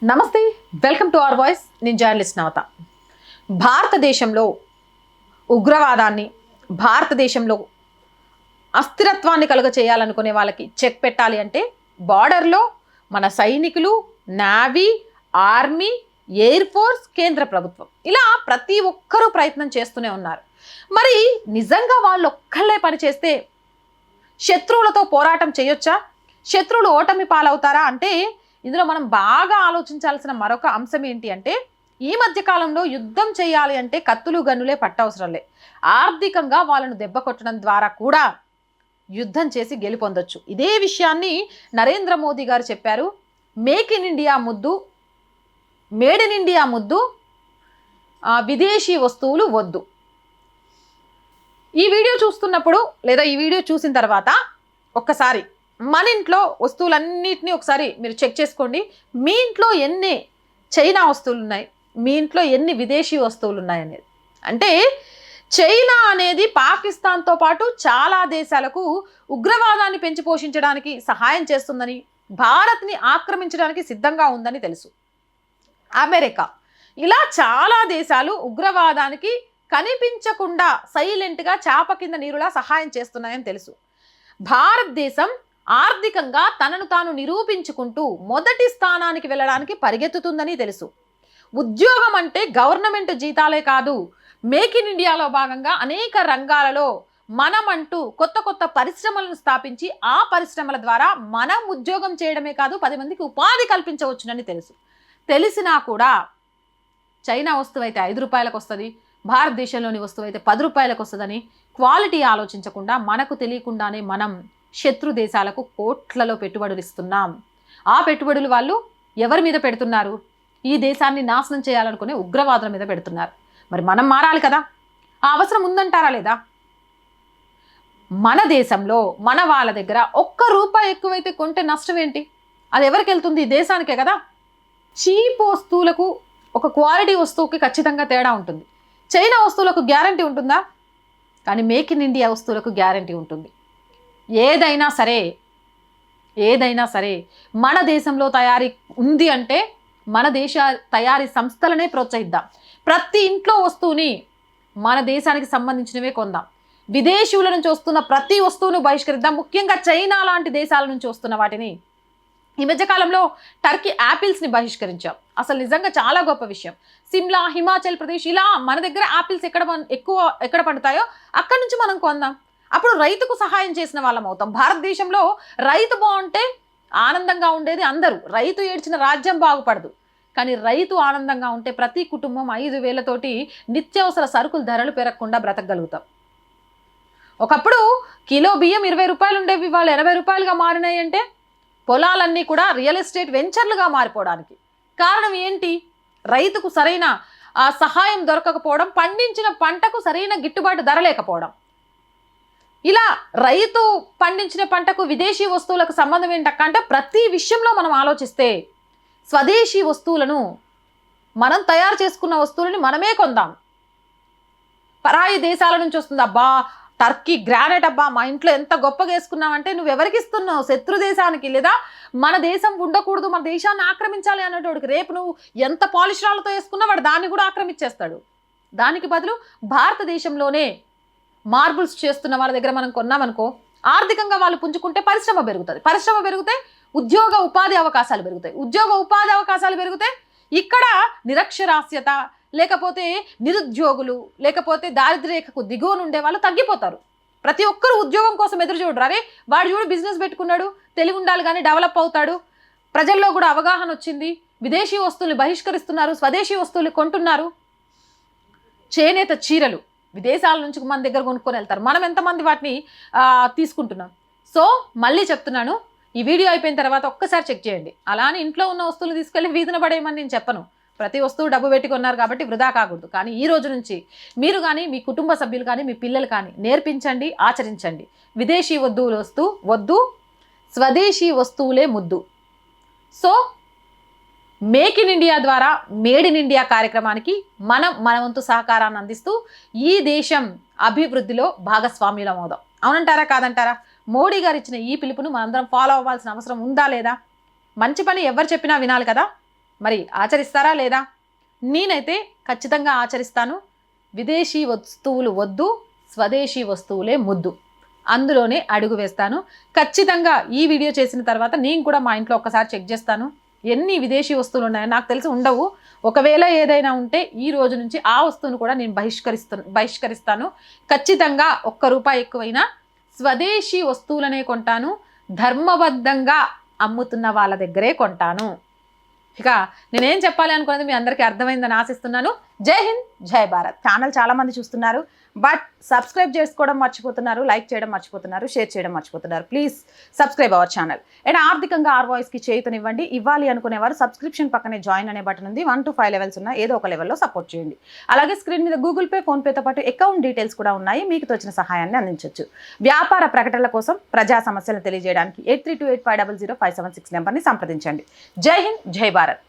నమస్తే, welcome to our voice. నేను journalist నవత. భారతదేశంలో ఉగ్రవాదాన్ని, భారతదేశంలో అస్థిరత్వాన్ని కలుగ చేయాలనుకునే వాళ్ళకి చెక్ పెట్టాలి అంటే బార్డర్లో మన సైనికులు, నేవీ, ఆర్మీ, ఎయిర్ ఫోర్స్, కేంద్ర ప్రభుత్వం ఇలా ప్రతి ఒక్కరూ ప్రయత్నం చేస్తూనే ఉన్నారు. మరి నిజంగా వాళ్ళు ఒక్కళ్ళే పనిచేస్తే శత్రువులతో పోరాటం చేయొచ్చా? శత్రువులు ఓటమి పాలవుతారా? అంటే ఇందులో మనం బాగా ఆలోచించాల్సిన మరొక అంశం ఏంటి అంటే, ఈ మధ్య కాలంలో యుద్ధం చేయాలి అంటే కత్తులు గన్నులే పట్టవసరంలే. ఆర్థికంగా వాళ్ళను దెబ్బ కొట్టడం ద్వారా కూడా యుద్ధం చేసి గెలుపొందొచ్చు. ఇదే విషయాన్ని నరేంద్ర మోదీ గారు చెప్పారు. మేక్ ఇన్ ఇండియా ముద్దు, మేడ్ ఇన్ ఇండియా ముద్దు, విదేశీ వస్తువులు వద్దు. ఈ వీడియో చూస్తున్నప్పుడు లేదా ఈ వీడియో చూసిన తర్వాత ఒక్కసారి మన ఇంట్లో వస్తువులన్నిటినీ ఒకసారి మీరు చెక్ చేసుకోండి. మీ ఇంట్లో ఎన్ని చైనా వస్తువులు ఉన్నాయి, మీ ఇంట్లో ఎన్ని విదేశీ వస్తువులు ఉన్నాయి అనేది. అంటే చైనా అనేది పాకిస్తాన్తో పాటు చాలా దేశాలకు ఉగ్రవాదాన్ని పెంచి పోషించడానికి సహాయం చేస్తుందని, భారత్ని ఆక్రమించడానికి సిద్ధంగా ఉందని తెలుసు. అమెరికా ఇలా చాలా దేశాలు ఉగ్రవాదానికి కనిపించకుండా సైలెంట్గా చాప కింద నీరులా సహాయం చేస్తున్నాయని తెలుసు. భారతదేశం ఆర్థికంగా తనను తాను నిరూపించుకుంటూ మొదటి స్థానానికి వెళ్ళడానికి పరిగెత్తుతుందని తెలుసు. ఉద్యోగం అంటే గవర్నమెంట్ జీతాలే కాదు, మేక్ ఇన్ ఇండియాలో భాగంగా అనేక రంగాలలో మనమంటూ కొత్త కొత్త పరిశ్రమలను స్థాపించి ఆ పరిశ్రమల ద్వారా మనం ఉద్యోగం చేయడమే కాదు 10 మందికి ఉపాధి కల్పించవచ్చునని తెలుసు. తెలిసినా కూడా చైనా వస్తువు అయితే 5 రూపాయలకు వస్తుంది, భారతదేశంలోని వస్తువు అయితే 10 రూపాయలకు వస్తుందని క్వాలిటీ ఆలోచించకుండా మనకు తెలియకుండానే మనం శత్రు దేశాలకు కోట్లలో పెట్టుబడులు ఇస్తున్నాం. ఆ పెట్టుబడులు వాళ్ళు ఎవరి మీద పెడుతున్నారు? ఈ దేశాన్ని నాశనం చేయాలనుకునే ఉగ్రవాదుల మీద పెడుతున్నారు. మరి మనం మారాలి కదా, ఆ అవసరం ఉందంటారా లేదా? మన దేశంలో మన వాళ్ళ దగ్గర ₹1 ఎక్కువైతే కొంటే నష్టం ఏంటి? అది ఎవరికి వెళ్తుంది? దేశానికే కదా. చీప్ వస్తువులకు ఒక క్వాలిటీ వస్తువుకి ఖచ్చితంగా తేడా ఉంటుంది. చైనా వస్తువులకు గ్యారంటీ ఉంటుందా? కానీ మేక్ ఇన్ ఇండియా వస్తువులకు గ్యారంటీ ఉంటుంది. ఏదైనా సరే మన దేశంలో తయారీ ఉంది అంటే మన దేశ తయారీ సంస్థలనే ప్రోత్సహిద్దాం. ప్రతి ఇంట్లో వస్తువుని మన దేశానికి సంబంధించినవే కొందాం. విదేశీయుల నుంచి వస్తున్న ప్రతి వస్తువును బహిష్కరిద్దాం. ముఖ్యంగా చైనా లాంటి దేశాల నుంచి వస్తున్న వాటిని. ఈ మధ్యకాలంలో టర్కీ యాపిల్స్ని బహిష్కరించాం. అసలు నిజంగా చాలా గొప్ప విషయం. సిమ్లా, హిమాచల్ ప్రదేశ్ ఇలా మన దగ్గర యాపిల్స్ ఎక్కడ పండుతాయో అక్కడి నుంచి మనం కొందాం. అప్పుడు రైతుకు సహాయం చేసిన వాళ్ళం అవుతాం. భారతదేశంలో రైతు బాగుంటే ఆనందంగా ఉండేది అందరూ. రైతు ఏడ్చిన రాజ్యం బాగుపడదు. కానీ రైతు ఆనందంగా ఉంటే ప్రతి కుటుంబం 5,000తోటి నిత్యావసర సరుకుల ధరలు పెరగకుండా బ్రతకగలుగుతాం. ఒకప్పుడు కిలో బియ్యం 20 రూపాయలు ఉండేవి, వాళ్ళు 80 రూపాయలుగా మారినాయి. అంటే పొలాలన్నీ కూడా రియల్ ఎస్టేట్ వెంచర్లుగా మారిపోవడానికి కారణం ఏంటి? రైతుకు సరైన సహాయం దొరకకపోవడం, పండించిన పంటకు సరైన గిట్టుబాటు ధర లేకపోవడం. ఇలా రైతు పండించిన పంటకు విదేశీ వస్తువులకు సంబంధం ఏంటక్క అంటే ప్రతి విషయంలో మనం ఆలోచిస్తే స్వదేశీ వస్తువులను, మనం తయారు చేసుకున్న వస్తువులని మనమే కొందాం. పరాయి దేశాల నుంచి వస్తుంది, అబ్బా టర్కీ గ్రానైట్, అబ్బా మా ఇంట్లో ఎంత గొప్పగా వేసుకున్నామంటే నువ్వు ఎవరికి ఇస్తున్నావు? శత్రు దేశానికి. లేదా మన దేశం ఉండకూడదు, మన దేశాన్ని ఆక్రమించాలి అన్నటోడికి. రేపు నువ్వు ఎంత పాలిష్ రాళ్ళతో వేసుకున్నా వాడు దాన్ని కూడా ఆక్రమించేస్తాడు. దానికి బదులు భారతదేశంలోనే మార్బుల్స్ చేస్తున్న వాళ్ళ దగ్గర మనం కొన్నామనుకో, ఆర్థికంగా వాళ్ళు పుంజుకుంటే పరిశ్రమ పెరుగుతుంది. పరిశ్రమ పెరిగితే ఉద్యోగ ఉపాధి అవకాశాలు పెరుగుతాయి. ఉద్యోగ ఉపాధి అవకాశాలు పెరిగితే ఇక్కడ నిరక్షరాస్యత, లేకపోతే నిరుద్యోగులు, లేకపోతే దారిద్ర్యరేఖకు దిగువన ఉండే వాళ్ళు తగ్గిపోతారు. ప్రతి ఒక్కరు ఉద్యోగం కోసం ఎదురు చూడరు. అరే వాడు చూడు బిజినెస్ పెట్టుకున్నాడు, తెలివి ఉండాలి కానీ డెవలప్ అవుతాడు. ప్రజల్లో కూడా అవగాహన వచ్చింది. విదేశీ వస్తువులు బహిష్కరిస్తున్నారు, స్వదేశీ వస్తువులు కొంటున్నారు. చేనేత చీరలు విదేశాల నుంచి మన దగ్గర కొనుక్కొని వెళ్తారు. మనం ఎంతమంది వాటిని తీసుకుంటున్నాం? సో మళ్ళీ చెప్తున్నాను, ఈ వీడియో అయిపోయిన తర్వాత ఒక్కసారి చెక్ చేయండి. అలానే ఇంట్లో ఉన్న వస్తువులు తీసుకెళ్ళి వీధిన పడేయమని నేను చెప్పను. ప్రతి వస్తువు డబ్బు పెట్టి కొన్నారు కాబట్టి వృధా కాకూడదు. కానీ ఈ రోజు నుంచి మీరు కానీ, మీ కుటుంబ సభ్యులు కానీ, మీ పిల్లలు కానీ నేర్పించండి, ఆచరించండి. విదేశీ వస్తువులు వద్దు, స్వదేశీ వస్తువులే ముద్దు. సో మేక్ ఇన్ ఇండియా ద్వారా మేడ్ ఇన్ ఇండియా కార్యక్రమానికి మన వంతు సహకారాన్ని అందిస్తూ ఈ దేశం అభివృద్ధిలో భాగస్వామ్యులం అవుదాం. అవునంటారా కాదంటారా? మోడీ గారు ఇచ్చిన ఈ పిలుపును మనందరం ఫాలో అవ్వాల్సిన అవసరం ఉందా లేదా? మంచి పని ఎవరు చెప్పినా వినాలి కదా. మరి ఆచరిస్తారా లేదా? నేనైతే ఖచ్చితంగా ఆచరిస్తాను. విదేశీ వస్తువులు వద్దు, స్వదేశీ వస్తువులే ముద్దు, అందులోనే అడుగు వేస్తాను. ఖచ్చితంగా ఈ వీడియో చేసిన తర్వాత నేను కూడా మా ఇంట్లో ఒక్కసారి చెక్ చేస్తాను ఎన్ని విదేశీ వస్తువులు ఉన్నాయో. నాకు తెలిసి ఉండవు. ఒకవేళ ఏదైనా ఉంటే ఈ రోజు నుంచి ఆ వస్తువును కూడా నేను బహిష్కరిస్తాను. ఖచ్చితంగా ₹1 ఎక్కువైనా స్వదేశీ వస్తువులనే కొంటాను. ధర్మబద్ధంగా అమ్ముతున్న వాళ్ళ దగ్గరే కొంటాను. ఇక నేనేం చెప్పాలి అనుకున్నది మీ అందరికీ అర్థమైందని ఆశిస్తున్నాను. జై హింద్, జై భారత్. ఛానల్ చాలా మంది చూస్తున్నారు, బట్ సబ్స్క్రైబ్ చేసుకోవడం మర్చిపోతున్నారు, లైక్ చేయడం మర్చిపోతున్నారు, షేర్ చేయడం మర్చిపోతున్నారు. Please subscribe our channel. And ఆర్థికంగా ఆర్ వాయిస్కి చేయుతనివ్వండి. ఇవ్వాలి అనుకునేవారు సబ్స్క్రిప్షన్ పక్కనే జాయిన్ అనే బటన్ ఉంది. 1 to 5 లెవెల్స్ ఉన్నాయి. ఏదో ఒక లెవెల్లో సపోర్ట్ చేయండి. అలాగే స్క్రీన్ మీద గూగుల్ పే, ఫోన్పేతో పాటు అకౌంట్ డీటెయిల్స్ కూడా ఉన్నాయి. మీకు తోచిన సహాయాన్ని అందించవచ్చు. వ్యాపార ప్రకటనల కోసం, ప్రజా సమస్యలను తెలియజేయడానికి 8328500576 నెంబర్ని సంప్రదించండి. జై హింద్, జై భారత్.